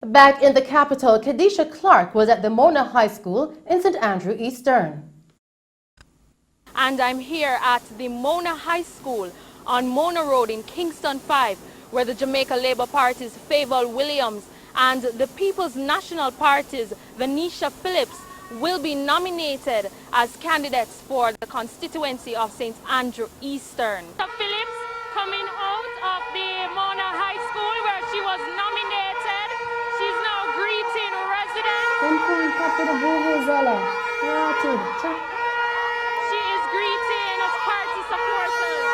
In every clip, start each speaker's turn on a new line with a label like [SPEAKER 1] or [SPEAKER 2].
[SPEAKER 1] Back in the capital, Kadisha Clark was at the Mona High School in St. Andrew Eastern.
[SPEAKER 2] And I'm here at the Mona High School on Mona Road in Kingston 5, where the Jamaica Labour Party's Favour Williams and the People's National Party's Venesha Phillips will be nominated as candidates for the constituency of St. Andrew Eastern. Phillips coming out of the Mona High School where she was nominated. She's now greeting residents. She is greeting party supporters.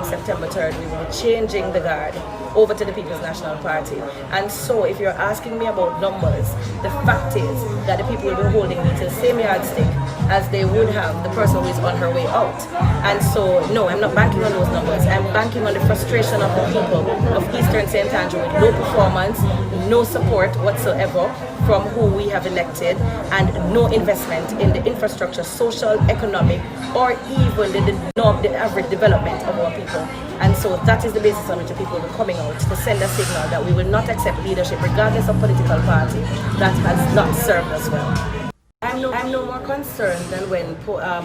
[SPEAKER 3] September 3rd, we were changing the guard over to the People's National Party. And so if you're asking me about numbers, the fact is that the people will be holding me to the same yardstick as they would have the person who is on her way out. And so, no, I'm not banking on those numbers. I'm banking on the frustration of the people of Eastern St. Andrew with low performance, no support whatsoever from who we have elected, and no investment in the infrastructure, social, economic, or even the average development of our people. And so that is the basis on which the people will be coming out to send a signal that we will not accept leadership, regardless of political party, that has not served us well. I'm no more concerned than when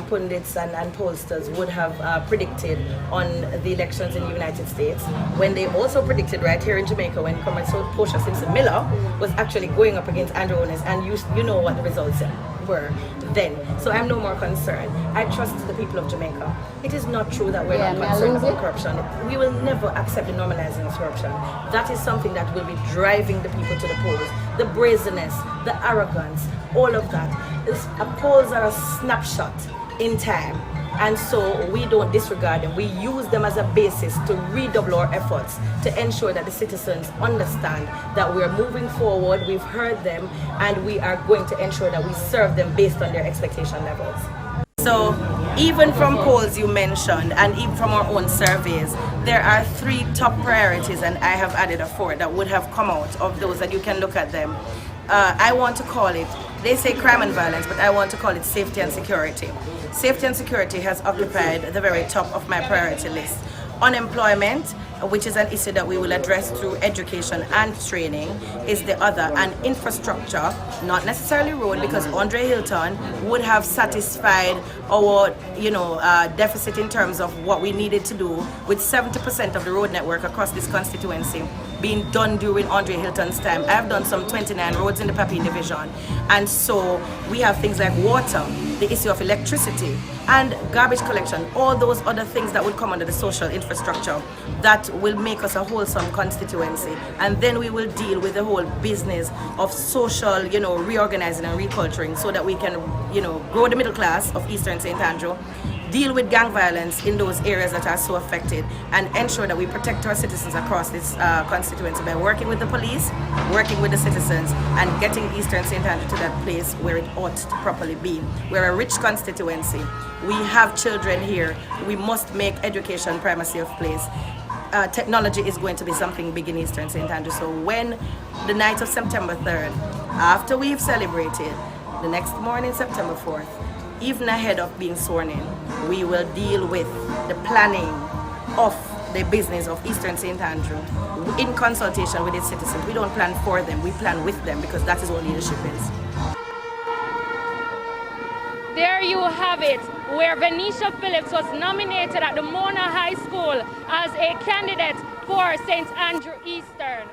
[SPEAKER 3] pundits and pollsters would have predicted on the elections in the United States, when they also predicted right here in Jamaica when Comrade Portia Simpson Mello was actually going up against Andrew Onis, and you know what the results were then. So I'm no more concerned. I trust the people of Jamaica. It is not true that we're not concerned about corruption. We will never accept the normalizing of corruption. That is something that will be driving the people to the polls. The brazenness, the arrogance, all of that. Polls are a snapshot in time, and so we don't disregard them. We use them as a basis to redouble our efforts to ensure that the citizens understand that we are moving forward, we've heard them, and we are going to ensure that we serve them based on their expectation levels. So even from polls you mentioned, and even from our own surveys, there are 3 top priorities, and I have added a 4th that would have come out of those, and you can look at them. I want to call it, they say crime and violence, but I want to call it safety and security. Safety and security has occupied the very top of my priority list. Unemployment, which is an issue that we will address through education and training, is the other, and infrastructure, not necessarily road, because Andre Hilton would have satisfied our deficit in terms of what we needed to do, with 70% of the road network across this constituency being done during Andre Hilton's time. I've done some 29 roads in the Papi division, and so we have things like water, the issue of electricity, and garbage collection, all those other things that would come under the social infrastructure that will make us a wholesome constituency. And then we will deal with the whole business of social, reorganizing and reculturing, so that we can, grow the middle class of Eastern St. Andrew, deal with gang violence in those areas that are so affected, and ensure that we protect our citizens across this constituency by working with the police, working with the citizens, and getting Eastern St. Andrew to that place where it ought to properly be. We're a rich constituency. We have children here. We must make education primacy of place. Technology is going to be something big in Eastern St. Andrew. So when the night of September 3rd, after we've celebrated, the next morning, September 4th, even ahead of being sworn in, we will deal with the planning of the business of Eastern St. Andrew in consultation with its citizens. We don't plan for them, we plan with them, because that is what leadership is.
[SPEAKER 2] There you have it, where Venesha Phillips was nominated at the Mona High School as a candidate for St. Andrew Eastern.